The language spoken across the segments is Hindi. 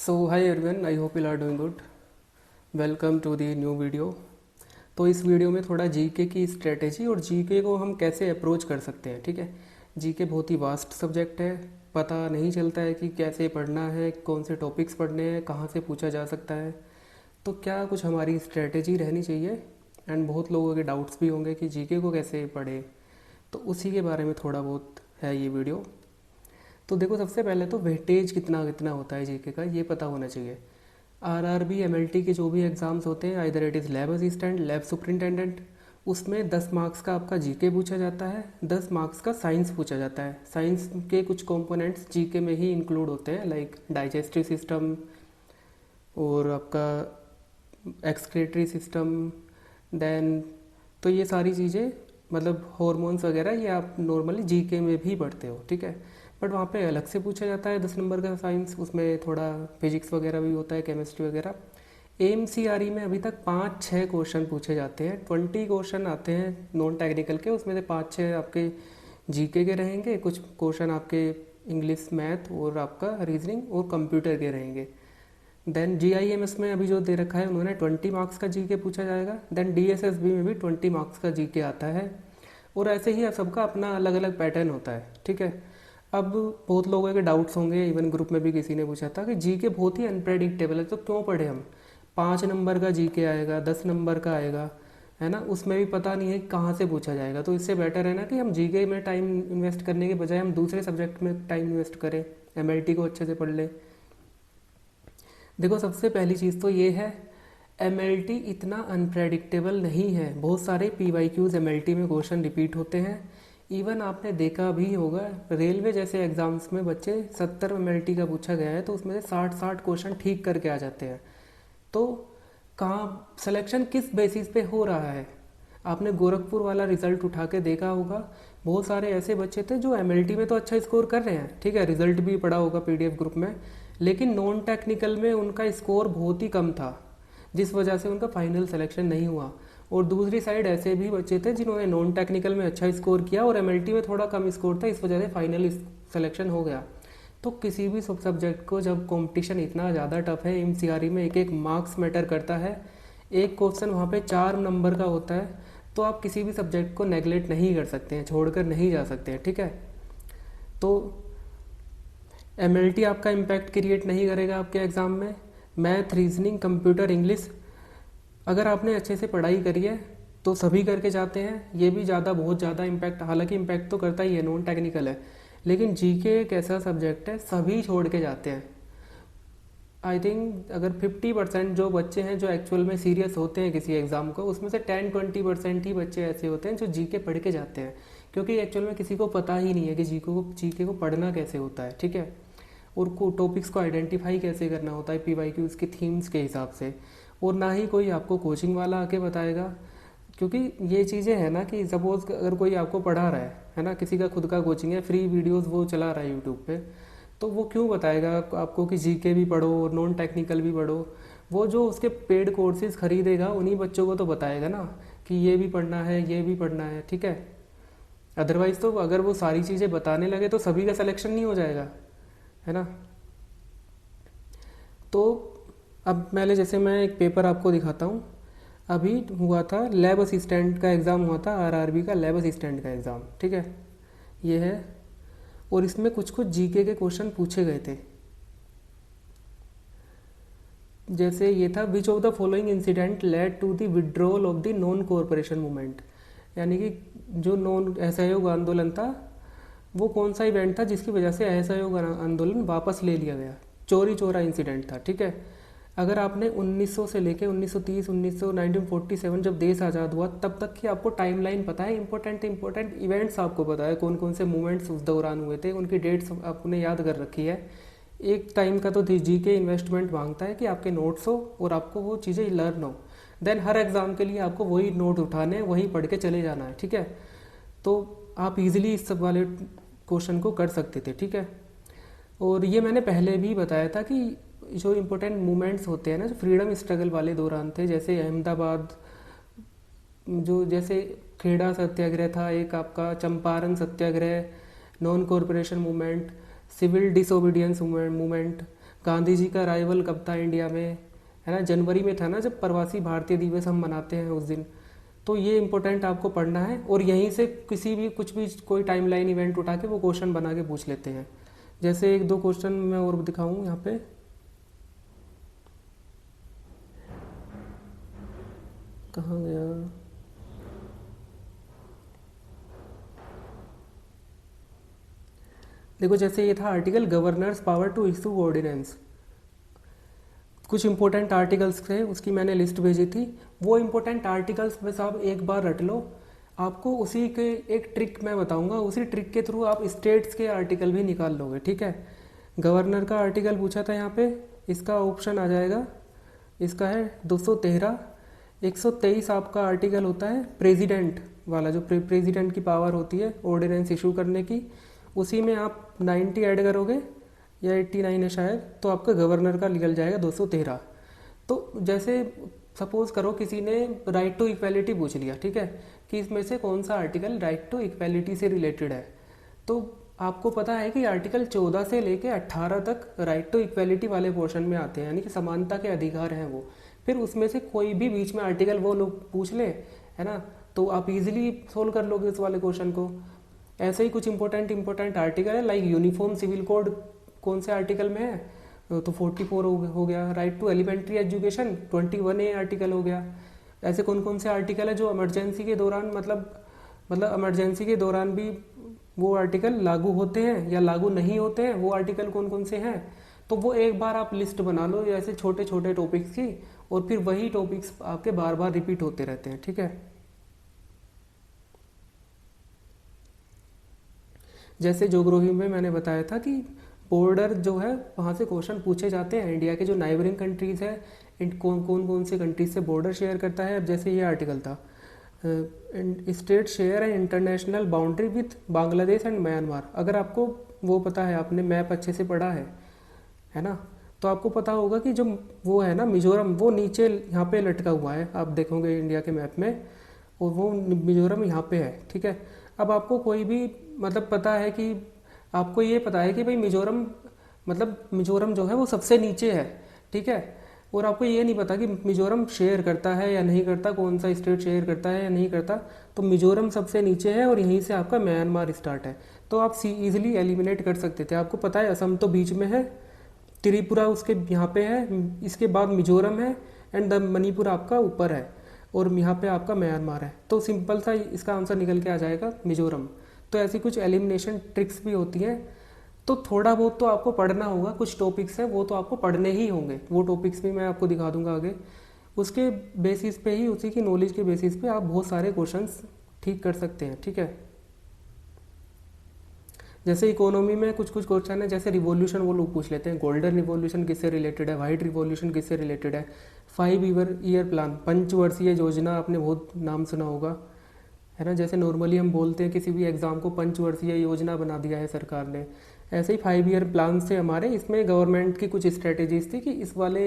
So hi everyone, I hope you are doing good. Welcome to the new video. तो इस वीडियो में थोड़ा जीके की स्ट्रेटेजी और जीके को हम कैसे अप्रोच कर सकते हैं। ठीक है, जीके बहुत ही वास्ट सब्जेक्ट है, पता नहीं चलता है कि कैसे पढ़ना है, कौन से टॉपिक्स पढ़ने हैं, कहाँ से पूछा जा सकता है। तो क्या कुछ हमारी स्ट्रेटेजी रहनी चाहिए। एंड बहुत लोगों के डाउट्स भी होंगे कि जीके को कैसे पढ़े, तो उसी के बारे में थोड़ा बहुत है ये वीडियो। तो देखो, सबसे पहले तो वेटेज कितना कितना होता है जीके का, ये पता होना चाहिए। आरआरबी एमएलटी के जो भी एग्ज़ाम्स होते हैं, either it is lab assistant, lab superintendent, उसमें 10 मार्क्स का आपका जीके पूछा जाता है, 10 मार्क्स का साइंस पूछा जाता है। साइंस के कुछ कंपोनेंट्स जीके में ही इंक्लूड होते हैं, लाइक डाइजेस्टिव सिस्टम और आपका एक्सक्रेटरी सिस्टम, देन तो ये सारी चीज़ें मतलब हार्मोन्स वगैरह ये आप नॉर्मली जीके में भी पढ़ते हो। ठीक है, बट वहाँ पे अलग से पूछा जाता है 10 नंबर का साइंस, उसमें थोड़ा फिजिक्स वगैरह भी होता है, केमिस्ट्री वगैरह। एमसीआरई में अभी तक 5-6 क्वेश्चन पूछे जाते हैं, 20 क्वेश्चन आते हैं नॉन टेक्निकल के, उसमें से 5-6 आपके जीके के रहेंगे, कुछ क्वेश्चन आपके इंग्लिश, मैथ और आपका रीजनिंग और कंप्यूटर के रहेंगे। देन जीआईएमएस में अभी जो दे रखा है उन्होंने 20 मार्क्स का जीके पूछा जाएगा। देन डीएसएसबी में भी 20 मार्क्स का जीके आता है, और ऐसे ही सबका अपना अलग अलग पैटर्न होता है। ठीक है, अब बहुत लोगों के डाउट्स होंगे, इवन ग्रुप में भी किसी ने पूछा था कि जीके बहुत ही अनप्रेडिक्टेबल है, तो क्यों पढ़े हम। 5 नंबर का जीके आएगा, 10 नंबर का आएगा, है ना, उसमें भी पता नहीं है कहाँ से पूछा जाएगा। तो इससे बेटर है ना कि हम जीके में टाइम इन्वेस्ट करने के बजाय हम दूसरे सब्जेक्ट में टाइम इन्वेस्ट करें, एमएलटी को अच्छे से पढ़ लें। देखो, सबसे पहली चीज़ तो ये है, एमएलटी इतना अनप्रेडिक्टेबल नहीं है। बहुत सारे पीवाईक्यूज एमएलटी में क्वेश्चन रिपीट होते हैं। इवन आपने देखा भी होगा, रेलवे जैसे एग्जाम्स में बच्चे 70 एमएलटी का पूछा गया है तो उसमें से 60-60 क्वेश्चन ठीक करके आ जाते हैं। तो कहाँ सिलेक्शन किस बेसिस पे हो रहा है। आपने गोरखपुर वाला रिजल्ट उठा के देखा होगा, बहुत सारे ऐसे बच्चे थे जो एमएलटी में तो अच्छा स्कोर कर रहे हैं, ठीक है, रिजल्ट भी पड़ा होगा पीडीएफ ग्रुप में, लेकिन नॉन टेक्निकल में उनका स्कोर बहुत ही कम था, जिस वजह से उनका फाइनल सिलेक्शन नहीं हुआ। और दूसरी साइड ऐसे भी बच्चे थे जिन्होंने नॉन टेक्निकल में अच्छा स्कोर किया और एमएलटी में थोड़ा कम स्कोर था, इस वजह से फाइनल सिलेक्शन हो गया। तो किसी भी सब सब्जेक्ट को जब कंपटीशन इतना ज़्यादा टफ है, एमसीआरई में एक एक मार्क्स मैटर करता है, एक क्वेश्चन वहाँ पे 4 नंबर का होता है, तो आप किसी भी सब्जेक्ट को नेगलेक्ट नहीं कर सकते हैं, छोड़कर नहीं जा सकते हैं। ठीक है, तो एमएलटी आपका इम्पैक्ट क्रिएट नहीं करेगा आपके एग्ज़ाम में। मैथ, रीजनिंग, कंप्यूटर, इंग्लिश अगर आपने अच्छे से पढ़ाई करी है तो सभी करके जाते हैं, ये भी ज़्यादा बहुत ज़्यादा इम्पैक्ट, हालांकि इम्पैक्ट तो करता ही है, नॉन टेक्निकल है, लेकिन जीके एक ऐसा सब्जेक्ट है सभी छोड़ के जाते हैं। आई थिंक अगर 50% जो बच्चे हैं जो एक्चुअल में सीरियस होते हैं किसी एग्ज़ाम को, उसमें से 10-20% ही बच्चे ऐसे होते हैं जो जीके पढ़ के जाते हैं, क्योंकि एक्चुअल में किसी को पता ही नहीं है कि जीके को पढ़ना कैसे होता है। ठीक है, और टॉपिक्स को आइडेंटिफाई कैसे करना होता है पीवाईक्यू उसके थीम्स के हिसाब से, और ना ही कोई आपको कोचिंग वाला आके बताएगा। क्योंकि ये चीज़ें हैं ना कि सपोज़ अगर कोई आपको पढ़ा रहा है ना, किसी का खुद का कोचिंग है, फ्री वीडियोस वो चला रहा है यूट्यूब पे, तो वो क्यों बताएगा आपको कि जीके भी पढ़ो और नॉन टेक्निकल भी पढ़ो। वो जो उसके पेड कोर्सेज खरीदेगा उन्हीं बच्चों को तो बताएगा ना कि ये भी पढ़ना है, ये भी पढ़ना है। ठीक है, अदरवाइज़ तो अगर वो सारी चीज़ें बताने लगे तो सभी का सिलेक्शन नहीं हो जाएगा, है ना। तो अब पहले जैसे मैं एक पेपर आपको दिखाता हूँ, अभी हुआ था लैब असिस्टेंट का एग्ज़ाम हुआ था, आरआरबी का लैब असिस्टेंट का एग्ज़ाम। ठीक है, ये है, और इसमें कुछ कुछ जीके के क्वेश्चन पूछे गए थे। जैसे ये था, which of the following incident led to the withdrawal of the non corporation movement, यानी कि जो नॉन असहयोग आंदोलन था वो कौन सा इवेंट था जिसकी वजह से असहयोग आंदोलन वापस ले लिया गया। चोरी चोरा इंसिडेंट था। ठीक है, अगर आपने 1900 से लेके 1930, 1947 जब देश आज़ाद हुआ तब तक की आपको टाइमलाइन पता है, इंपॉर्टेंट इवेंट्स आपको पता है, कौन कौन से मूवमेंट्स उस दौरान हुए थे, उनकी डेट्स आपने याद कर रखी है। एक टाइम का तो जीके इन्वेस्टमेंट मांगता है कि आपके नोट्स हो और आपको वो चीज़ें लर्न हो, देन हर एग्ज़ाम के लिए आपको वही नोट उठाने, वही पढ़ के चले जाना है। ठीक है, तो आप इजीली इस सब वाले क्वेश्चन को कर सकते थे। ठीक है, और ये मैंने पहले भी बताया था कि जो इम्पोर्टेंट मूवमेंट्स होते हैं ना, जो फ्रीडम स्ट्रगल वाले दौरान थे, जैसे अहमदाबाद, जो जैसे खेड़ा सत्याग्रह था एक, आपका Champaran Satyagraha, non corporation movement, civil disobedience movement, Gandhi ji का अराइवल कब था इंडिया में, है ना, जनवरी में था ना, जब प्रवासी भारतीय दिवस हम मनाते हैं उस दिन। तो ये इंपॉर्टेंट आपको पढ़ना है, और यहीं से किसी भी कुछ भी कोई टाइमलाइन इवेंट उठा के वो क्वेश्चन बना के पूछ लेते हैं। जैसे एक दो क्वेश्चन मैं और दिखाऊं यहाँ पे। कहाँ गया? देखो, जैसे ये था article governors power to issue ordinance. कुछ इंपॉर्टेंट आर्टिकल्स थे, उसकी मैंने लिस्ट भेजी थी। वो इंपॉर्टेंट आर्टिकल्स बस आप एक बार रट लो। आपको उसी के एक ट्रिक मैं बताऊंगा, उसी ट्रिक के थ्रू आप स्टेट्स के आर्टिकल भी निकाल लोगे, ठीक है। गवर्नर का आर्टिकल पूछा था यहाँ पे, इसका ऑप्शन आ जाएगा, इसका है 213। 123 आपका आर्टिकल होता है प्रेसिडेंट वाला, जो प्रेसिडेंट की पावर होती है ऑर्डिनेंस इशू करने की। उसी में आप 90 ऐड करोगे, या 89 है शायद, तो आपका गवर्नर का निकल जाएगा 213। तो जैसे सपोज करो किसी ने राइट टू इक्वेलिटी पूछ लिया, ठीक है, कि इसमें से कौन सा आर्टिकल राइट टू इक्वेलिटी से रिलेटेड है। तो आपको पता है कि आर्टिकल 14 से लेके 18 तक राइट टू इक्वेलिटी वाले पोर्शन में आते हैं, यानी कि समानता के अधिकार हैं वो। फिर उसमें से कोई भी बीच में आर्टिकल वो लोग पूछ ले, है ना, तो आप इजीली सोल्व कर लोगे इस वाले क्वेश्चन को। ऐसे ही कुछ इंपॉर्टेंट आर्टिकल है, लाइक यूनिफॉर्म सिविल कोड कौन से आर्टिकल में है, तो 44 हो गया। Right to elementary education 21A article हो गया। ऐसे कौन कौन से आर्टिकल है जो इमरजेंसी के दौरान, मतलब इमरजेंसी के दौरान भी वो आर्टिकल लागू होते हैं या लागू नहीं होते हैं, वो आर्टिकल कौन कौन से हैं। तो वो एक बार आप लिस्ट बना लो ऐसे छोटे छोटे टॉपिक्स की, और फिर वही टॉपिक्स आपके बार बार रिपीट होते रहते हैं, ठीक है। जैसे ज्योग्राफी में मैंने बताया था कि बॉर्डर जो है वहाँ से क्वेश्चन पूछे जाते हैं। इंडिया के जो नाइबरिंग कंट्रीज़ है, कौन कौन से कंट्रीज से बॉर्डर शेयर करता है। अब जैसे ये आर्टिकल था, state share and international boundary with Bangladesh and Myanmar. अगर आपको वो पता है, आपने मैप अच्छे से पढ़ा है ना, तो आपको पता होगा कि जो वो है ना मिजोरम, वो नीचे यहाँ पे लटका हुआ है, आप देखोगे इंडिया के मैप में, और वो मिजोरम यहाँ पे है, ठीक है। अब आपको कोई भी मतलब पता है कि आपको ये पता है कि भाई मिजोरम, मतलब मिजोरम जो है वो सबसे नीचे है, ठीक है। और आपको ये नहीं पता कि मिजोरम शेयर करता है या नहीं करता, कौन सा स्टेट शेयर करता है या नहीं करता। तो मिजोरम सबसे नीचे है और यहीं से आपका म्यांमार स्टार्ट है। तो आप इजीली एलिमिनेट कर सकते थे। आपको पता है असम तो बीच में है, त्रिपुरा उसके यहाँ पे है, इसके बाद मिजोरम है, एंड द मणिपुर आपका ऊपर है, और यहाँ पे आपका म्यांमार है। तो सिंपल सा इसका आंसर निकल के आ जाएगा मिजोरम। तो ऐसी कुछ एलिमिनेशन ट्रिक्स भी होती हैं। तो थोड़ा बहुत तो आपको पढ़ना होगा, कुछ टॉपिक्स हैं वो तो आपको पढ़ने ही होंगे, वो टॉपिक्स भी मैं आपको दिखा दूंगा आगे। उसके बेसिस पे ही, उसी की नॉलेज के बेसिस पे आप बहुत सारे क्वेश्चंस ठीक कर सकते हैं, ठीक है। जैसे इकोनॉमी में कुछ कुछ क्वेश्चन है, जैसे रिवॉल्यूशन वो लोग पूछ लेते हैं, गोल्डन रिवॉल्यूशन किससे रिलेटेड है, वाइट रिवॉल्यूशन किससे रिलेटेड है। 5 ईयर प्लान, पंचवर्षीय योजना, आपने बहुत नाम सुना होगा, है ना। जैसे नॉर्मली हम बोलते हैं किसी भी एग्ज़ाम को पंचवर्षीय योजना बना दिया है सरकार ने, ऐसे ही 5 ईयर प्लान से हमारे इसमें गवर्नमेंट की कुछ स्ट्रेटेजीज थी कि इस वाले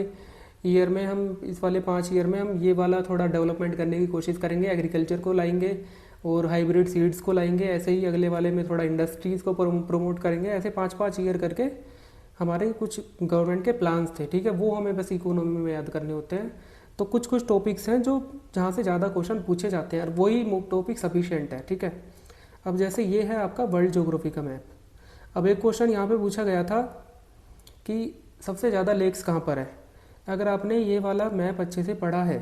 ईयर में हम, इस वाले 5 ईयर में हम ये वाला थोड़ा डेवलपमेंट करने की कोशिश करेंगे, एग्रीकल्चर को लाएंगे और हाइब्रिड सीड्स को लाएंगे। ऐसे ही अगले वाले में थोड़ा इंडस्ट्रीज़ को प्रमोट करेंगे। ऐसे 5-5 ईयर करके हमारे कुछ गवर्नमेंट के प्लान्स थे, ठीक है। वो हमें बस इकोनॉमी में याद करने होते हैं। तो कुछ कुछ टॉपिक्स हैं जो जहाँ से ज़्यादा क्वेश्चन पूछे जाते हैं, और वही टॉपिक सफिशिएंट है, ठीक है। अब जैसे ये है आपका वर्ल्ड ज्योग्राफी का मैप। अब एक क्वेश्चन यहाँ पे पूछा गया था कि सबसे ज़्यादा लेक्स कहाँ पर है। अगर आपने ये वाला मैप अच्छे से पढ़ा है,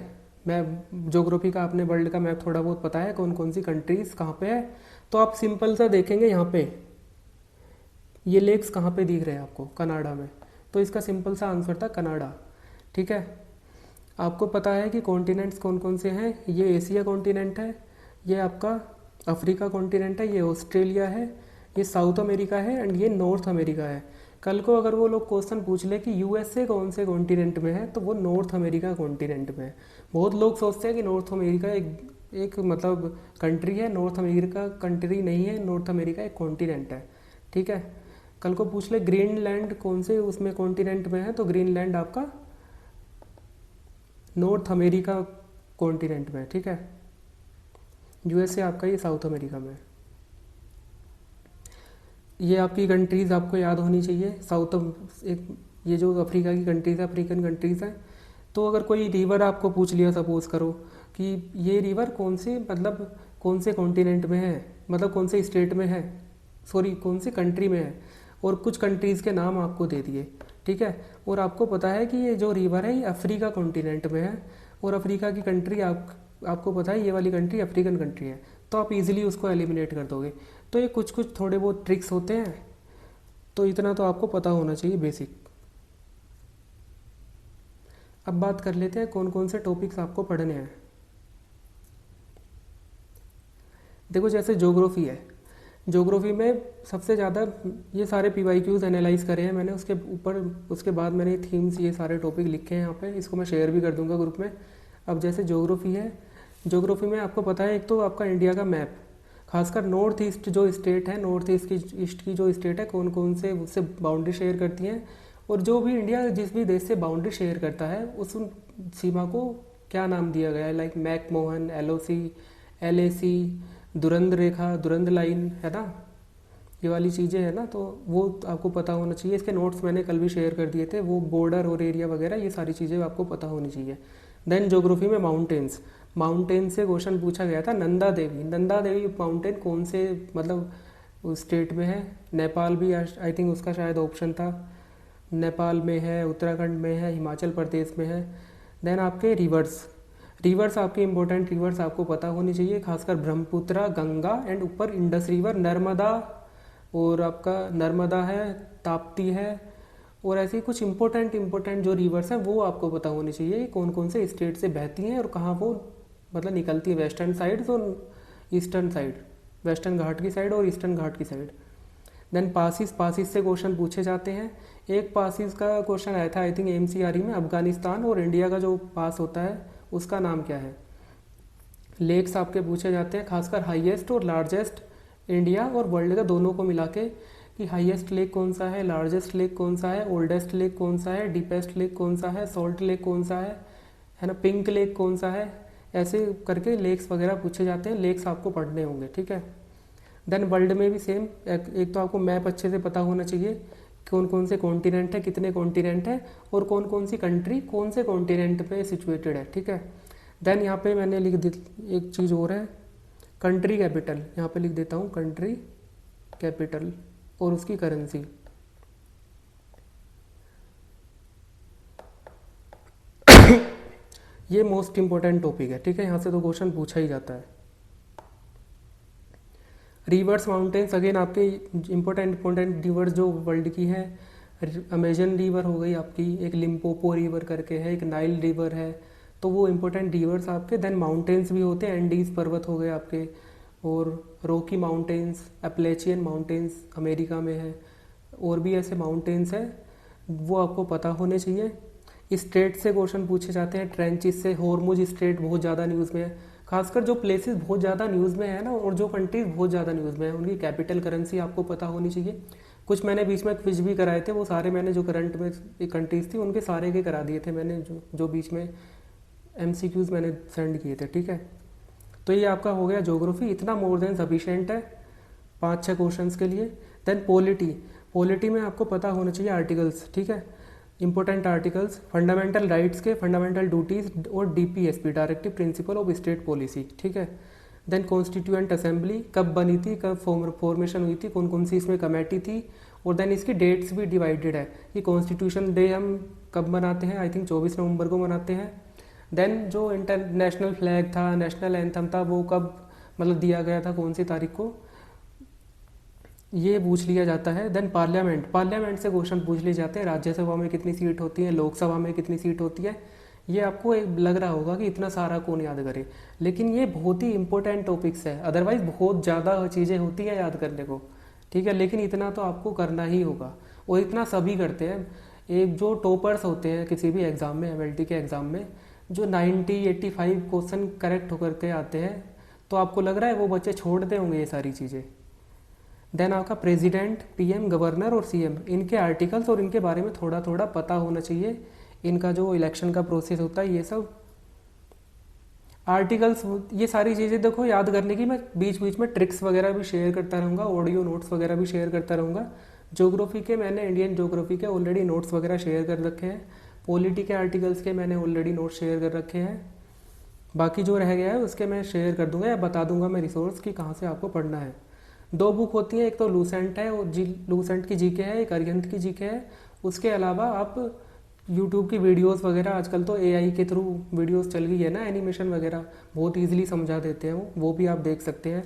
मैप ज्योग्राफी का, आपने वर्ल्ड का मैप थोड़ा बहुत पता है कौन कौन सी कंट्रीज़ कहाँ पे है, तो आप सिंपल सा देखेंगे यहाँ पे ये लेक्स कहाँ पे दिख रहे हैं आपको, कनाडा में। तो इसका सिंपल सा आंसर था कनाडा, ठीक है। आपको पता है कि कॉन्टिनेंट्स कौन कौन से हैं, ये एशिया कॉन्टिनेंट है, ये आपका अफ्रीका कॉन्टिनेंट है, ये ऑस्ट्रेलिया है, ये साउथ अमेरिका है, एंड ये नॉर्थ अमेरिका है। कल को अगर वो लोग क्वेश्चन पूछ ले कि यूएसए कौन से कॉन्टिनेंट में है, तो वो नॉर्थ अमेरिका कॉन्टिनेंट में है। बहुत लोग सोचते हैं कि नॉर्थ अमेरिका एक मतलब कंट्री है, नॉर्थ अमेरिका कंट्री नहीं है, नॉर्थ अमेरिका एक कॉन्टिनेंट है, ठीक है। कल को पूछ ले ग्रीनलैंड कौन से उसमें कॉन्टिनेंट में है, तो ग्रीनलैंड आपका नॉर्थ अमेरिका कॉन्टिनेंट में, ठीक है। यूएसए आपका ये साउथ अमेरिका में। ये आपकी कंट्रीज़ आपको याद होनी चाहिए। एक ये जो अफ्रीका की कंट्रीज़ है, अफ्रीकन कंट्रीज़ हैं। तो अगर कोई रिवर आपको पूछ लिया सपोज़ करो कि ये रिवर कौन से मतलब कौन से कॉन्टिनेंट में है, मतलब कौन से स्टेट में है, सॉरी कौन से कंट्री में है, और कुछ कंट्रीज़ के नाम आपको दे दिए, ठीक है, और आपको पता है कि ये जो रिवर है ये अफ्रीका कॉन्टिनेंट में है, और अफ्रीका की कंट्री आपको पता है ये वाली कंट्री अफ्रीकन कंट्री है, तो आप इजीली उसको एलिमिनेट कर दोगे। तो ये कुछ कुछ थोड़े बहुत ट्रिक्स होते हैं, तो इतना तो आपको पता होना चाहिए बेसिक। अब बात कर लेते हैं कौन कौन से टॉपिक्स आपको पढ़ने हैं। देखो जैसे ज्योग्राफी है, ज्योग्राफी में सबसे ज़्यादा ये सारे PYQs एनालाइज करे हैं मैंने, उसके ऊपर उसके बाद मैंने थीम्स ये सारे टॉपिक लिखे हैं यहाँ पे, इसको मैं शेयर भी कर दूंगा ग्रुप में। अब जैसे ज्योग्राफी है, ज्योग्राफी में आपको पता है एक तो आपका इंडिया का मैप, खासकर नॉर्थ ईस्ट जो स्टेट है, नॉर्थ ईस्ट की जो स्टेट है कौन कौन से उससे बाउंड्री शेयर करती हैं, और जो भी इंडिया जिस भी देश से बाउंड्री शेयर करता है उस सीमा को क्या नाम दिया गया है, like McMahon, LOC, LAC, Durand रेखा, दुरंद लाइन, है ना, ये वाली चीज़ें है ना, तो वो आपको पता होना चाहिए। इसके नोट्स मैंने कल भी शेयर कर दिए थे, वो बॉर्डर और एरिया वगैरह ये सारी चीज़ें आपको पता होनी चाहिए। देन ज्योग्राफी में माउंटेन्स, माउंटेन से क्वेश्चन पूछा गया था, नंदा देवी, नंदा देवी माउंटेन कौन से मतलब स्टेट में है, नेपाल भी आई थिंक उसका शायद ऑप्शन था, नेपाल में है, उत्तराखंड में है, हिमाचल प्रदेश में है। देन आपके रिवर्स, रिवर्स आपके इंपॉर्टेंट रिवर्स आपको पता होनी चाहिए, खासकर ब्रह्मपुत्र, गंगा एंड ऊपर इंडस रिवर, नर्मदा, और आपका नर्मदा है, ताप्ती है, और ऐसे ही कुछ इंपॉर्टेंट जो रिवर्स हैं वो आपको पता होनी चाहिए कौन कौन से स्टेट से बहती हैं और कहाँ वो मतलब निकलती है, वेस्टर्न साइड और ईस्टर्न साइड, वेस्टर्न घाट की साइड और ईस्टर्न घाट की साइड। देन पासिस, पासिस से क्वेश्चन पूछे जाते हैं। एक पासिस का क्वेश्चन आया था आई थिंक MCRE में, अफगानिस्तान और इंडिया का जो पास होता है उसका नाम क्या है। लेक्स आपके पूछे जाते हैं, खासकर हाईएस्ट और लार्जेस्ट इंडिया और वर्ल्ड का दोनों को मिला के, कि हाईएस्ट लेक कौन सा है, लार्जेस्ट लेक कौन सा है, ओल्डेस्ट लेक कौन सा है, डीपेस्ट लेक कौन सा है, सॉल्ट लेक कौन सा है ना, पिंक लेक कौन सा है, ऐसे करके लेक्स वगैरह पूछे जाते हैं, लेक्स आपको पढ़ने होंगे, ठीक है। देन वर्ल्ड में भी सेम, एक तो आपको मैप अच्छे से पता होना चाहिए, कौन कौन से कॉन्टिनेंट है, कितने कॉन्टिनेंट है, और कौन कौन सी कंट्री कौन से कॉन्टिनेंट पे सिचुएटेड है, ठीक है। देन यहाँ पे मैंने लिख दी एक चीज़ और है, कंट्री कैपिटल, यहाँ पे लिख देता हूँ कंट्री कैपिटल और उसकी करेंसी। ये मोस्ट इंपॉर्टेंट टॉपिक है, ठीक है, यहाँ से तो क्वेश्चन पूछा ही जाता है। रिवर्स माउंटेन्स अगेन आपके इंपॉर्टेंट रिवर्स जो वर्ल्ड की है, अमेजन रिवर हो गई आपकी, एक लिम्पोपो रिवर करके है, एक नाइल रिवर है, तो वो इंपॉर्टेंट रिवर्स आपके। देन माउंटेन्स भी होते हैं, एंडीज पर्वत हो गए आपके, और रॉकी माउंटेन्स, एप्लेचियन माउंटेन्स अमेरिका में है, और भी ऐसे माउंटेन्स हैं वो आपको पता होने चाहिए। स्टेट से क्वेश्चन पूछे जाते हैं, ट्रेंचिस से, हॉर्मुज स्ट्रेट बहुत ज़्यादा न्यूज़ में है, खासकर जो प्लेसेस बहुत ज़्यादा न्यूज़ में है ना, और जो कंट्रीज बहुत ज़्यादा न्यूज़ में है उनकी कैपिटल करेंसी आपको पता होनी चाहिए। कुछ मैंने बीच में क्विज भी कराए थे, वो सारे मैंने जो करंट में कंट्रीज थी उनके सारे के करा दिए थे मैंने, जो बीच में MCQs मैंने सेंड किए थे, ठीक है। तो ये आपका हो गया ज्योग्राफी, इतना मोर देन सफिशिएंट है 5-6 क्वेश्चंस के लिए। देन पॉलिटी, पॉलिटी में आपको पता होना चाहिए आर्टिकल्स, ठीक है, इंपॉर्टेंट आर्टिकल्स, फंडामेंटल राइट्स के, फंडामेंटल ड्यूटीज़, और DPSP directive principle of state policy, ठीक है। देन कॉन्स्टिट्यूएंट असेंबली कब बनी थी, कब फॉर्मेशन हुई थी, कौन कौन सी इसमें कमेटी थी, और देन इसकी डेट्स भी डिवाइडेड है कि कॉन्स्टिट्यूशन डे हम कब मनाते हैं, आई थिंक 24 नवंबर को मनाते हैं। देन जो इंटरनेशनल फ्लैग था, नेशनल एंथम था, वो कब मतलब दिया गया था, कौन सी तारीख को, ये पूछ लिया जाता है। देन पार्लियामेंट, पार्लियामेंट से क्वेश्चन पूछ लिए जाते हैं, राज्यसभा में कितनी सीट होती है, लोकसभा में कितनी सीट होती है। ये आपको एक लग रहा होगा कि इतना सारा कौन याद करे, लेकिन ये बहुत ही इंपॉर्टेंट टॉपिक्स है, अदरवाइज बहुत ज़्यादा चीज़ें होती हैं याद करने को, ठीक है, लेकिन इतना तो आपको करना ही होगा, और इतना सभी करते हैं। एक जो टॉपर्स होते हैं किसी भी एग्ज़ाम में, MLT के एग्ज़ाम में, जो 90-85 क्वेश्चन करेक्ट होकर के आते हैं, तो आपको लग रहा है वो बच्चे छोड़ते होंगे ये सारी चीज़ें। देन आपका प्रेसिडेंट, PM, गवर्नर और CM, इनके आर्टिकल्स और इनके बारे में थोड़ा थोड़ा पता होना चाहिए, इनका जो इलेक्शन का प्रोसेस होता है, ये सब आर्टिकल्स, ये सारी चीज़ें देखो याद करने की मैं बीच बीच में ट्रिक्स वगैरह भी शेयर करता रहूँगा, ऑडियो नोट्स वगैरह भी शेयर करता रहूँगा, ज्योग्राफी के मैंने इंडियन ज्योग्राफी के ऑलरेडी नोट्स वगैरह शेयर कर रखे हैं। पॉलिटी के आर्टिकल्स के मैंने ऑलरेडी नोट्स शेयर कर रखे हैं। बाकी जो रह गया है उसके मैं शेयर कर दूंगा या बता दूंगा मैं रिसोर्स कि कहाँ से आपको पढ़ना है। 2 बुक होती हैं, एक तो लूसेंट है और लूसेंट की जीके है, एक अरिहंत की जीके है। उसके अलावा आप यूट्यूब की वीडियोस वगैरह, आजकल तो एआई के थ्रू वीडियोस चल गई है ना, एनिमेशन वगैरह बहुत इजीली समझा देते हैं वो भी आप देख सकते हैं।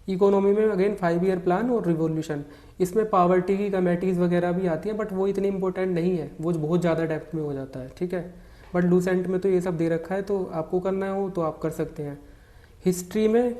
इकोनॉमी में अगेन 5 ईयर प्लान और रिवॉल्यूशन, इसमें पावर्टी की कमेटीज़ वगैरह भी आती हैं, बट वो इतनी इंपॉर्टेंट नहीं है, वो बहुत ज़्यादा डेप्थ में हो जाता है, ठीक है। बट लूसेंट में तो ये सब दे रखा है, तो आपको करना हो तो आप कर सकते हैं। हिस्ट्री में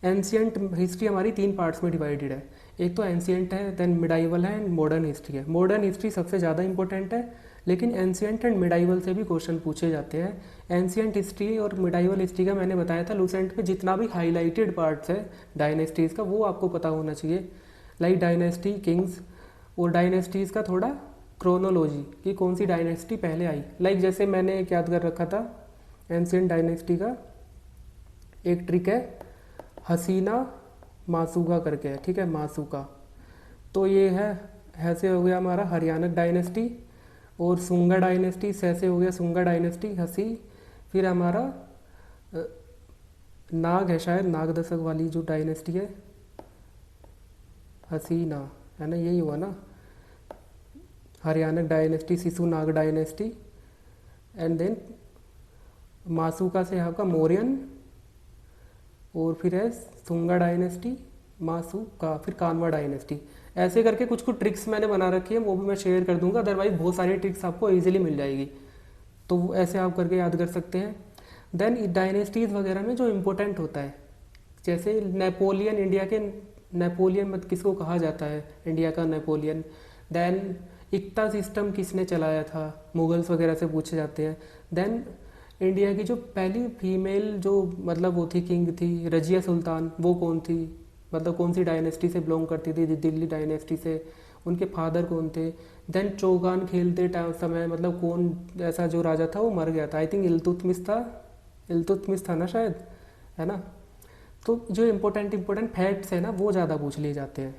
एंशियंट हिस्ट्री हमारी 3 पार्ट्स में डिवाइडेड है। एक तो एंशियंट है, देन मिडाइवल है, एंड मॉडर्न हिस्ट्री है। मॉडर्न हिस्ट्री सबसे ज़्यादा इंपॉर्टेंट है, लेकिन एंशियंट एंड मिडाइवल से भी क्वेश्चन पूछे जाते हैं। एंशियंट हिस्ट्री और मिडाइवल हिस्ट्री का मैंने बताया था, लूसेंट में जितना भी हाईलाइटेड पार्ट्स है डायनेस्टीज़ का वो आपको पता होना चाहिए, लाइक डायनेस्टी, किंग्स, और डायनेस्टीज़ का थोड़ा क्रोनोलॉजी कि कौन सी डायनेस्टी पहले आई। लाइक जैसे मैंने एक याद कर रखा था एंशियंट डायनेस्टी का एक ट्रिक है, हसीना मासूका करके है, ठीक है, मासूका। तो ये है, ऐसे हो गया हमारा हरियाणक डायनेस्टी, और सुंगा डायनेस्टी, सैसे हो गया सुंगा डायनेस्टी, हसी। फिर हमारा नाग है, शायद नाग दशक वाली जो डायनेस्टी है, हसीना है ना, यही हुआ ना, Haryanka dynasty, Shishunaga dynasty, and then मासूका से आपका मौर्यन, और फिर है सुंगा डायनेस्टी, मासूका, फिर कानवा डायनेस्टी। ऐसे करके कुछ कुछ ट्रिक्स मैंने बना रखी है, वो भी मैं शेयर कर दूंगा, अदरवाइज बहुत सारी ट्रिक्स आपको इजीली मिल जाएगी, तो ऐसे आप करके याद कर सकते हैं। देन डायनेस्टीज़ वगैरह में जो इम्पोर्टेंट होता है, जैसे नेपोलियन, इंडिया के नेपोलियन मत किसको कहा जाता है, इंडिया का नेपोलियन। देन इक्ता सिस्टम किसने चलाया था, मुगल्स वगैरह से पूछे जाते हैं। देन इंडिया की जो पहली फीमेल जो मतलब वो थी किंग थी, रजिया सुल्तान, वो कौन थी, मतलब कौन सी डायनेस्टी से बिलोंग करती थी, दिल्ली डायनेस्टी से, उनके फादर कौन थे। देन चौगान खेलते समय मतलब कौन ऐसा जो राजा था वो मर गया था, आई थिंक इल्तुतमिश था ना शायद, है ना। तो जो इम्पोर्टेंट फैक्ट्स है ना वो ज़्यादा पूछ लिए जाते हैं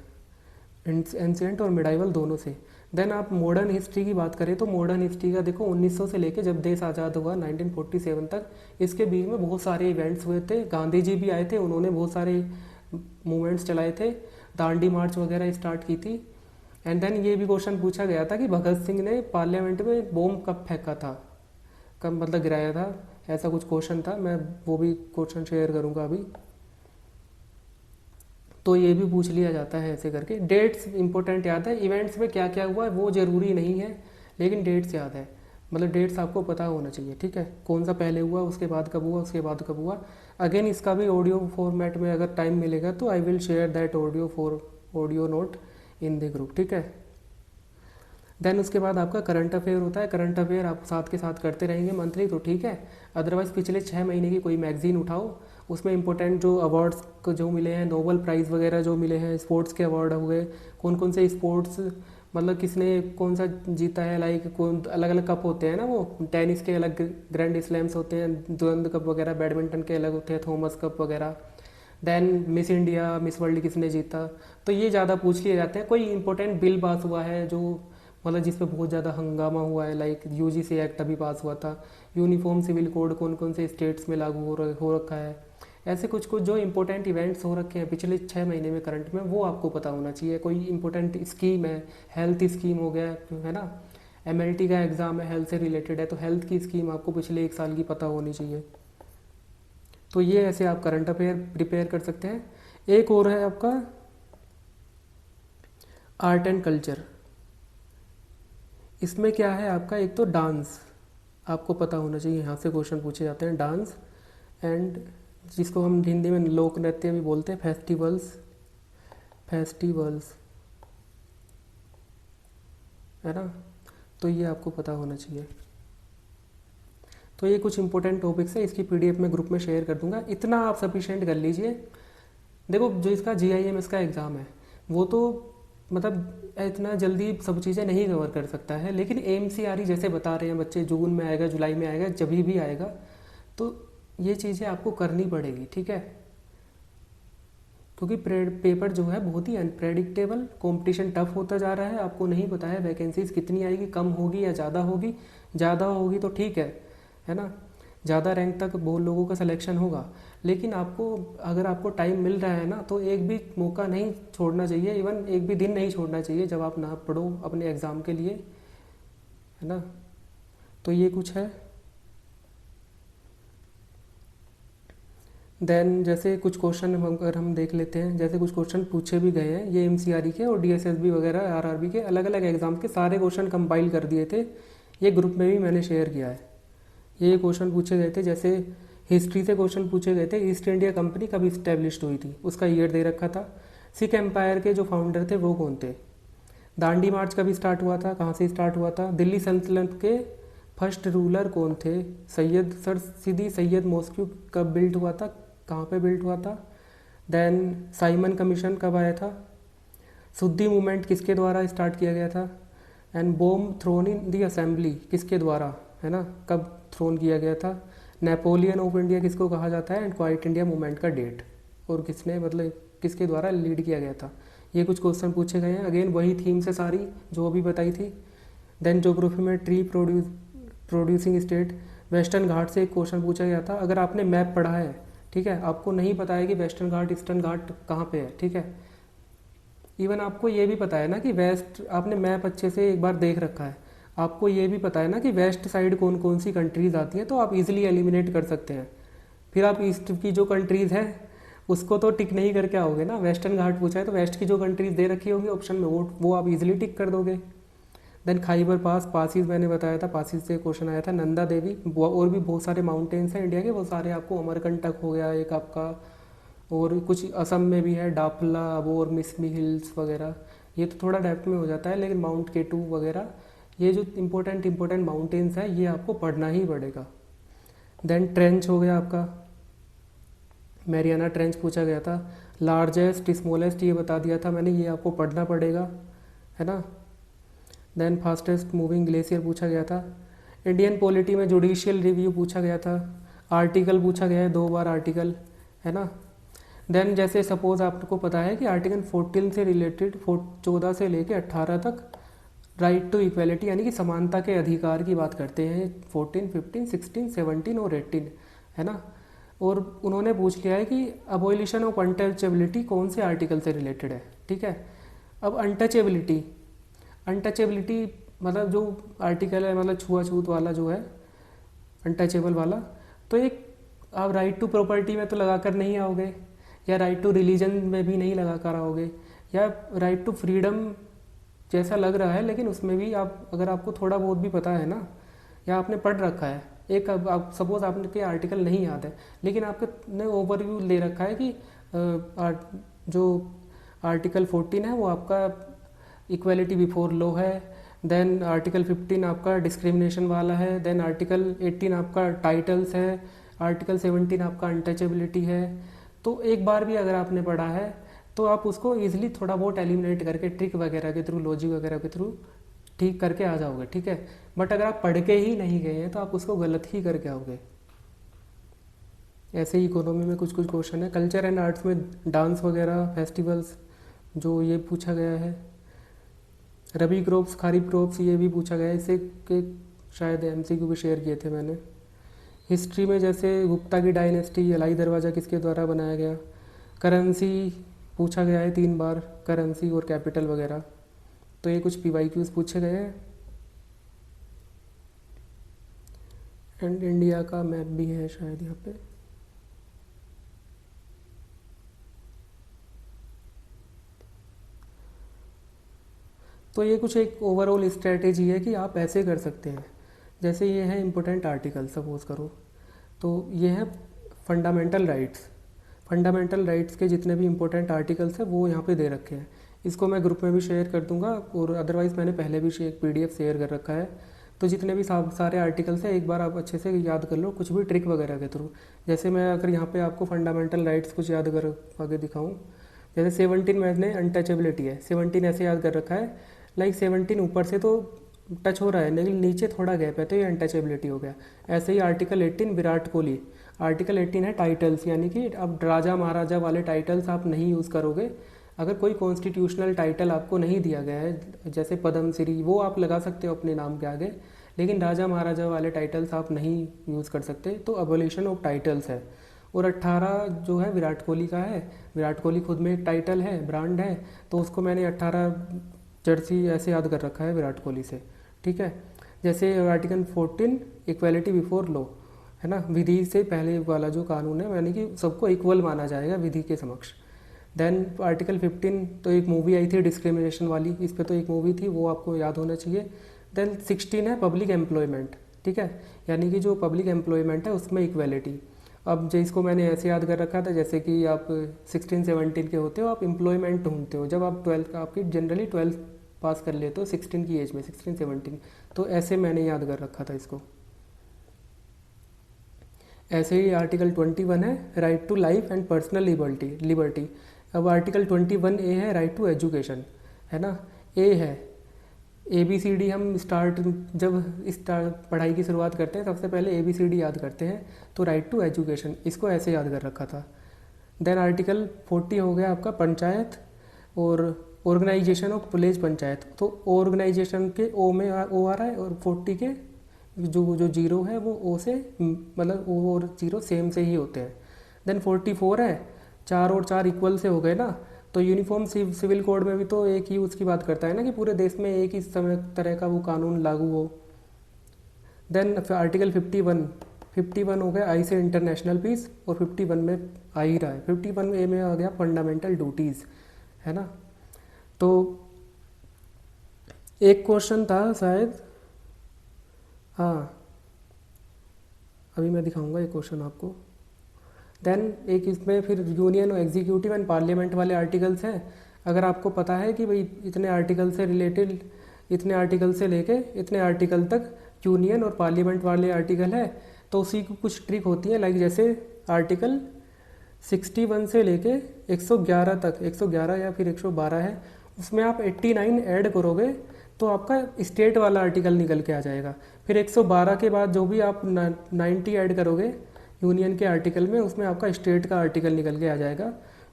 एंशिएंट और मिडाइवल दोनों से। देन आप मॉडर्न हिस्ट्री की बात करें तो मॉडर्न हिस्ट्री का देखो 1900 से लेके जब देश आज़ाद हुआ 1947 तक, इसके बीच में बहुत सारे इवेंट्स हुए थे। गांधी जी भी आए थे, उन्होंने बहुत सारे मूवमेंट्स चलाए थे, दांडी मार्च वगैरह स्टार्ट की थी। एंड देन ये भी क्वेश्चन पूछा गया था कि भगत सिंह ने पार्लियामेंट में बॉम्ब कब फेंका था, कब मतलब गिराया था, ऐसा कुछ क्वेश्चन था, मैं वो भी क्वेश्चन शेयर करूँगा अभी। तो ये भी पूछ लिया जाता है ऐसे करके। डेट्स इंपॉर्टेंट याद है, इवेंट्स में क्या क्या हुआ वो ज़रूरी नहीं है, लेकिन डेट्स याद है, मतलब डेट्स आपको पता होना चाहिए, ठीक है, कौन सा पहले हुआ, उसके बाद कब हुआ, उसके बाद कब हुआ। अगेन इसका भी ऑडियो फॉर्मेट में अगर टाइम मिलेगा तो I will share that audio note in the group, ठीक है। देन उसके बाद आपका करंट अफेयर होता है, करंट अफेयर आप साथ के साथ करते रहेंगे मंथली तो ठीक है, अदरवाइज़ पिछले 6 महीने की कोई मैगजीन उठाओ, उसमें इंपॉर्टेंट जो अवार्ड्स को जो मिले हैं, नोबल प्राइज़ वगैरह जो मिले हैं, स्पोर्ट्स के अवार्ड हुए, कौन कौन से स्पोर्ट्स मतलब किसने कौन सा जीता है, लाइक कौन अलग अलग कप होते हैं ना, वो टेनिस के अलग ग्रैंड स्लैम्स होते हैं, दुरंत कप वगैरह, बैडमिंटन के अलग होते हैं, थॉमस कप वगैरह। Then Miss India, Miss World किसने जीता, तो ये ज़्यादा पूछ लिए जाते हैं। कोई इंपॉर्टेंट बिल पास हुआ है जो मतलब जिस पे बहुत ज़्यादा हंगामा हुआ है, लाइक यूजीसी एक्ट अभी पास हुआ था, यूनिफॉर्म सिविल कोड कौन कौन से स्टेट्स में लागू हो रखा है, ऐसे कुछ कुछ जो इंपॉर्टेंट इवेंट्स हो रखे हैं पिछले 6 महीने में करंट में, वो आपको पता होना चाहिए। कोई इंपॉर्टेंट स्कीम है, हेल्थ स्कीम हो गया है ना, एमएलटी का एग्ज़ाम है, हेल्थ से रिलेटेड है, तो हेल्थ की स्कीम आपको पिछले 1 साल की पता होनी चाहिए। तो ये ऐसे आप करंट अफेयर प्रिपेयर कर सकते हैं। एक और है आपका आर्ट एंड कल्चर, इसमें क्या है आपका, एक तो डांस आपको पता होना चाहिए, यहाँ से क्वेश्चन पूछे जाते हैं, डांस एंड जिसको हम हिंदी में लोक नृत्य भी बोलते हैं, फेस्टिवल्स है ना, तो ये आपको पता होना चाहिए। तो ये कुछ इंपॉर्टेंट टॉपिक्स है, इसकी पीडीएफ में ग्रुप में शेयर कर दूंगा, इतना आप सफिशिएंट कर लीजिए। देखो जो इसका जीआईएमएस का एग्ज़ाम है वो तो मतलब इतना जल्दी सब चीज़ें नहीं कवर कर सकता है, लेकिन एमसीआरई जैसे बता रहे हैं बच्चे, जून में आएगा, जुलाई में आएगा, जब भी आएगा, तो ये चीज़ें आपको करनी पड़ेगी, ठीक है, क्योंकि पेपर जो है बहुत ही अनप्रेडिक्टेबल, कंपटीशन टफ होता जा रहा है, आपको नहीं पता है वैकेंसीज कितनी आएगी, कम होगी या ज़्यादा होगी। ज़्यादा होगी तो ठीक है ना, ज़्यादा रैंक तक बहुत लोगों का सिलेक्शन होगा, लेकिन आपको अगर आपको टाइम मिल रहा है ना तो एक भी मौका नहीं छोड़ना चाहिए, इवन एक भी दिन नहीं छोड़ना चाहिए जब आप ना पढ़ो अपने एग्ज़ाम के लिए, है ना। तो ये कुछ है। देन जैसे कुछ क्वेश्चन अगर हम देख लेते हैं, जैसे कुछ क्वेश्चन पूछे भी गए हैं, ये एमसीआरई के और डीएसएसबी वगैरह आरआरबी के अलग अलग एग्ज़ाम के सारे क्वेश्चन कंपाइल कर दिए थे, ये ग्रुप में भी मैंने शेयर किया है। ये क्वेश्चन पूछे गए थे, जैसे हिस्ट्री से क्वेश्चन पूछे गए थे, ईस्ट इंडिया कंपनी कब इस्टेब्लिश्ड हुई थी, उसका ईयर दे रखा था। सिख एम्पायर के जो फाउंडर थे वो कौन थे, दांडी मार्च कभी स्टार्ट हुआ था, कहाँ से स्टार्ट हुआ था, दिल्ली सल्तनत के फर्स्ट रूलर कौन थे, सैयद सर सीदी सैयद मॉस्क्यू कब बिल्ट हुआ था, कहाँ पे बिल्ट हुआ था। देन साइमन कमीशन कब आया था, सुद्दी मूवमेंट किसके द्वारा स्टार्ट किया गया था, and bomb thrown in the assembly किसके द्वारा, है ना, कब थ्रोन किया गया था। नेपोलियन ऑफ इंडिया किसको कहा जाता है, एंड क्वाइट इंडिया मूवमेंट का डेट, और किसने मतलब किसके द्वारा लीड किया गया था। ये कुछ क्वेश्चन पूछे गए हैं, अगेन वही थीम से सारी जो अभी बताई थी। देन ज्योग्राफी में ट्री प्रोड्यूसिंग स्टेट, वेस्टर्न घाट से एक क्वेश्चन पूछा गया था। अगर आपने मैप पढ़ा है, ठीक है, आपको नहीं पता है कि वेस्टर्न घाट ईस्टर्न घाट कहाँ पे है, ठीक है, इवन आपको ये भी पता है ना कि वेस्ट, आपने मैप अच्छे से एक बार देख रखा है, आपको ये भी पता है ना कि वेस्ट साइड कौन कौन सी कंट्रीज़ आती हैं, तो आप इजीली एलिमिनेट कर सकते हैं। फिर आप ईस्ट की जो कंट्रीज़ हैं उसको तो टिक नहीं करके आओगे ना, वेस्टर्न घाट पूछा है तो वेस्ट की जो कंट्रीज़ दे रखी होगी ऑप्शन में वो आप इजीली टिक कर दोगे। देन खाइबर पास, पासिस मैंने बताया था, पासिस से क्वेश्चन आया था। नंदा देवी, और भी बहुत सारे माउंटेन्स हैं इंडिया के, वो सारे आपको, अमरकंटक हो गया एक आपका, और कुछ असम में भी है, डापला, अबोर, मिसमी हिल्स वगैरह, ये तो थोड़ा डेप्थ में हो जाता है, लेकिन माउंट केटू वगैरह, ये जो इम्पोर्टेंट माउंटेन्स है ये आपको पढ़ना ही पड़ेगा। देन ट्रेंच हो गया आपका, मैरियाना ट्रेंच पूछा गया था। लार्जेस्ट स्मॉलेस्ट ये बता दिया था मैंने, ये आपको पढ़ना पड़ेगा, है ना। देन फास्टेस्ट मूविंग ग्लेशियर पूछा गया था। इंडियन पॉलिटी में जुडिशियल रिव्यू पूछा गया था। आर्टिकल पूछा गया है 2 बार आर्टिकल, है ना। देन जैसे सपोज आपको पता है कि आर्टिकल 14 से रिलेटेड 14 से लेके 18 तक राइट टू इक्वलिटी यानी कि समानता के अधिकार की बात करते हैं, 14, 15, 16, 17 और 18, है ना। और उन्होंने पूछ लिया है कि अबॉलिशन ऑफ अनटचेबिलिटी कौन से आर्टिकल से रिलेटेड है, ठीक है। अब अनटचेबिलिटी मतलब जो आर्टिकल है, मतलब छुआछूत वाला जो है, अनटचेबल वाला, तो एक आप राइट टू प्रॉपर्टी में तो लगा कर नहीं आओगे, या राइट टू रिलीजन में भी नहीं लगा कर आओगे, या राइट टू फ्रीडम जैसा लग रहा है, लेकिन उसमें भी आप, अगर आपको थोड़ा बहुत भी पता है ना, या आपने पढ़ रखा है, एक आप सपोज आपके आर्टिकल नहीं याद है, लेकिन आपने ओवरव्यू ले रखा है कि जो आर्टिकल 14 है वो आपका इक्वलिटी बिफोर लॉ है, देन आर्टिकल 15 आपका डिस्क्रिमिनेशन वाला है, देन आर्टिकल 18 आपका टाइटल्स है, आर्टिकल 17 आपका अनटचेबिलिटी है। तो एक बार भी अगर आपने पढ़ा है तो आप उसको ईजिली थोड़ा बहुत एलिमिनेट करके ट्रिक वगैरह के थ्रू, लॉजिक वगैरह के थ्रू ठीक करके आ जाओगे, ठीक है। बट अगर आप पढ़ के ही नहीं गए हैं तो आप उसको गलत ही करके आओगे। ऐसे ही इकोनॉमी में कुछ कुछ क्वेश्चन है। कल्चर एंड आर्ट्स में डांस वगैरह, फेस्टिवल्स, जो ये पूछा गया है। रबी क्रॉप्स, खारिफ क्रॉप्स, ये भी पूछा गया है, इससे के शायद एमसीक्यू भी शेयर किए थे मैंने। हिस्ट्री में जैसे गुप्ता की डायनेस्टी, अलाई दरवाज़ा किसके द्वारा बनाया गया। करेंसी पूछा गया है 3 बार, करेंसी और कैपिटल वगैरह। तो ये कुछ PYQs पूछे गए हैं। एंड इंडिया का मैप भी है शायद यहाँ पे। तो ये कुछ एक ओवरऑल स्ट्रेटेजी है कि आप ऐसे कर सकते हैं। जैसे ये है इम्पोर्टेंट आर्टिकल, सपोज करो, तो ये है फंडामेंटल राइट्स के जितने भी इम्पोर्टेंट आर्टिकल्स हैं वो यहाँ पे दे रखे हैं। इसको मैं ग्रुप में भी शेयर कर दूंगा, और अदरवाइज़ मैंने पहले भी एक PDF शेयर कर रखा है। तो जितने भी सारे आर्टिकल्स हैं एक बार आप अच्छे से याद कर लो, कुछ भी ट्रिक वगैरह के थ्रू। जैसे मैं अगर यहाँ पे आपको फंडामेंटल राइट्स कुछ याद कर आगे दिखाऊँ, जैसे 17 मैंने अनटचेबिलिटी है, 17 ऐसे याद कर रखा है, लाइक 17 ऊपर से तो टच हो रहा है लेकिन नीचे थोड़ा गैप है, तो ये अनटचेबिलिटी हो गया। ऐसे ही आर्टिकल 18 विराट कोहली, आर्टिकल 18 है टाइटल्स, यानी कि अब राजा महाराजा वाले टाइटल्स आप नहीं यूज़ करोगे। अगर कोई कॉन्स्टिट्यूशनल टाइटल आपको नहीं दिया गया है जैसे पद्म श्री, वो आप लगा सकते हो अपने नाम के आगे, लेकिन राजा महाराजा वाले टाइटल्स आप नहीं यूज़ कर सकते। तो एबोलिशन ऑफ टाइटल्स है। और 18 जो है विराट कोहली का है। विराट कोहली खुद में एक टाइटल है, ब्रांड है, तो उसको मैंने 18 जर्सी ऐसे याद कर रखा है विराट कोहली से, ठीक है। जैसे आर्टिकल 14 इक्वलिटी बिफोर लॉ, है ना, विधि से पहले वाला जो कानून है, यानी कि सबको इक्वल माना जाएगा विधि के समक्ष। देन आर्टिकल 15 तो एक मूवी आई थी डिस्क्रिमिनेशन वाली, इस पर तो एक मूवी थी, वो आपको याद होना चाहिए। देन 16 है पब्लिक एम्प्लॉयमेंट, ठीक है, यानी कि जो पब्लिक एम्प्लॉयमेंट है उसमें इक्वलिटी। अब जो इसको मैंने ऐसे याद कर रखा था जैसे कि आप 16-17 के होते हो, आप एम्प्लॉयमेंट ढूंढते हो, जब आप 12 आपकी जनरली 12 पास कर लेते हो 16 की एज में, 16-17, तो ऐसे मैंने याद कर रखा था इसको। ऐसे ही आर्टिकल 21 है right to life and personal liberty. अब आर्टिकल 21A है राइट टू एजुकेशन, है ना। ए है ABCD, हम जब पढ़ाई की शुरुआत करते हैं सबसे पहले ABCD याद करते हैं, तो राइट टू एजुकेशन, इसको ऐसे याद कर रखा था। देन आर्टिकल 40 हो गया आपका पंचायत और ऑर्गेनाइजेशन ऑफ विलेज पंचायत। तो ऑर्गेनाइजेशन के ओ में ओ आ रहा है, और 40 के जो जीरो है वो ओ से, मतलब ओ और जीरो सेम से ही होते हैं। देन 44 है 4 और 4 इक्वल से हो गए ना, तो यूनिफॉर्म सिविल कोड में भी तो एक ही उसकी बात करता है ना कि पूरे देश में एक ही समय तरह का वो कानून लागू हो। देन आर्टिकल 51 हो गया आई से इंटरनेशनल पीस, और 51 में आ ही रहा है, 51A में आ गया फंडामेंटल ड्यूटीज़, है ना। तो एक क्वेश्चन था शायद, हाँ अभी मैं दिखाऊंगा ये क्वेश्चन आपको। देन एक इसमें फिर यूनियन और एग्जीक्यूटिव एंड पार्लियामेंट वाले आर्टिकल्स हैं। अगर आपको पता है कि भाई इतने आर्टिकल से रिलेटेड, इतने आर्टिकल से लेके इतने आर्टिकल तक यूनियन और पार्लियामेंट वाले आर्टिकल है, तो उसी की कुछ ट्रिक होती है, लाइक जैसे आर्टिकल 61 से लेके 111 तक, 111 या फिर 112 है, उसमें आप 89 ऐड करोगे तो आपका स्टेट वाला आर्टिकल निकल के आ जाएगा। फिर 112 के बाद जो भी आप 90 ऐड करोगे यूनियन के आर्टिकल में, उसमें आपका स्टेट का आर्टिकल निकल के आ जाएगा।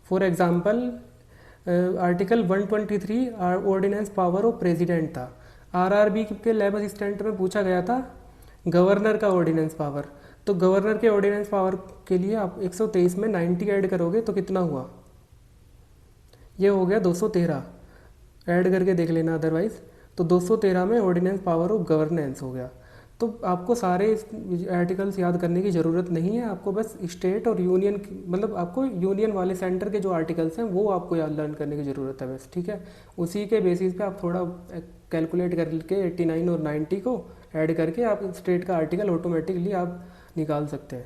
For example article 123 ordinance power of president था। RRB के लैब असिस्टेंट में पूछा गया था गवर्नर का ऑर्डिनेंस पावर, तो गवर्नर के ऑर्डिनेंस पावर के लिए आप 123 में 90 ऐड करोगे तो कितना हुआ, ये हो गया 213। ऐड करके देख लेना अदरवाइज। तो 213 में ऑर्डिनेंस पावर ऑफ गवर्नेंस हो गया। तो आपको सारे आर्टिकल्स याद करने की ज़रूरत नहीं है, आपको बस स्टेट और यूनियन, मतलब आपको यूनियन वाले सेंटर के जो आर्टिकल्स हैं वो आपको याद लर्न करने की ज़रूरत है बस, ठीक है। उसी के बेसिस पे आप थोड़ा कैलकुलेट करके 89 और 90 को ऐड करके आप स्टेट का आर्टिकल ऑटोमेटिकली आप निकाल सकते हैं।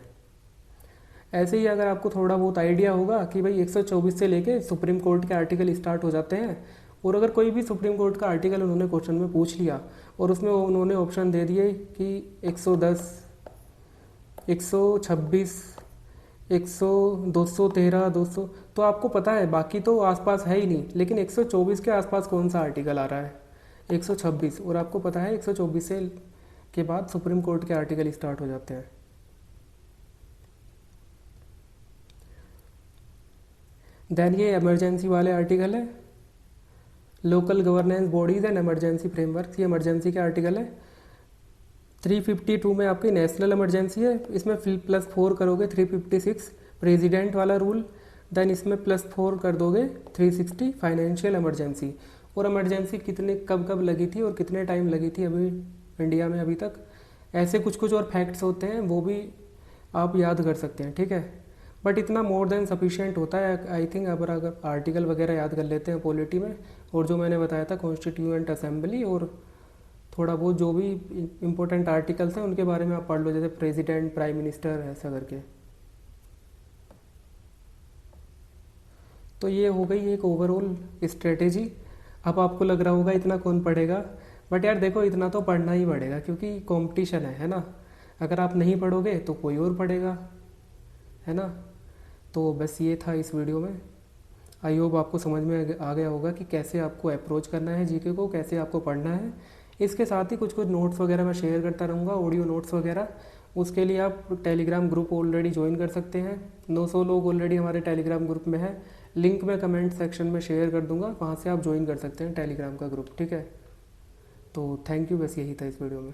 ऐसे ही अगर आपको थोड़ा बहुत आइडिया होगा कि भाई 124 से लेके सुप्रीम कोर्ट के आर्टिकल स्टार्ट हो जाते हैं, और अगर कोई भी सुप्रीम कोर्ट का आर्टिकल उन्होंने क्वेश्चन में पूछ लिया और उसमें उन्होंने ऑप्शन दे दिए कि 110, 126, 213, 200, तो आपको पता है बाकी तो आसपास है ही नहीं, लेकिन 124 के आसपास कौन सा आर्टिकल आ रहा है, 126, और आपको पता है 124 से के बाद सुप्रीम कोर्ट के आर्टिकल स्टार्ट हो जाते हैं। देन ये इमरजेंसी वाले आर्टिकल है, local governance bodies and emergency framework, ये इमरजेंसी के आर्टिकल है। 352 में आपकी नेशनल इमरजेंसी है, इसमें +4 करोगे 356 प्रेसिडेंट वाला रूल। देन इसमें +4 कर दोगे 360 फाइनेंशियल इमरजेंसी। और इमरजेंसी कितने कब कब लगी थी और कितने टाइम लगी थी अभी इंडिया में अभी तक, ऐसे कुछ कुछ और फैक्ट्स होते हैं, वो भी आप याद कर सकते हैं, ठीक है। बट इतना मोर देन सफिशिएंट होता है आई थिंक। अगर आर्टिकल वगैरह याद कर लेते हैं पॉलिटी में, और जो मैंने बताया था कॉन्स्टिट्यूएंट असेंबली, और थोड़ा बहुत जो भी इम्पोर्टेंट आर्टिकल्स हैं उनके बारे में आप पढ़ लो, जैसे प्रेसिडेंट, प्राइम मिनिस्टर, ऐसा करके। तो ये हो गई एक ओवरऑल स्ट्रेटेजी। अब आपको लग रहा होगा इतना कौन पढ़ेगा, बट यार देखो इतना तो पढ़ना ही पड़ेगा क्योंकि कंपटीशन है ना। अगर आप नहीं पढ़ोगे तो कोई और पढ़ेगा, है ना। तो बस ये था इस वीडियो में। आई होप आपको समझ में आ गया होगा कि कैसे आपको अप्रोच करना है जीके को, कैसे आपको पढ़ना है। इसके साथ ही कुछ कुछ नोट्स वगैरह मैं शेयर करता रहूँगा, ऑडियो नोट्स वगैरह। उसके लिए आप टेलीग्राम ग्रुप ऑलरेडी ज्वाइन कर सकते हैं। 900 लोग ऑलरेडी हमारे टेलीग्राम ग्रुप में है। लिंक मैं कमेंट सेक्शन में शेयर कर दूंगा, वहाँ से आप ज्वाइन कर सकते हैं टेलीग्राम का ग्रुप, ठीक है। तो थैंक यू, बस यही था इस वीडियो में।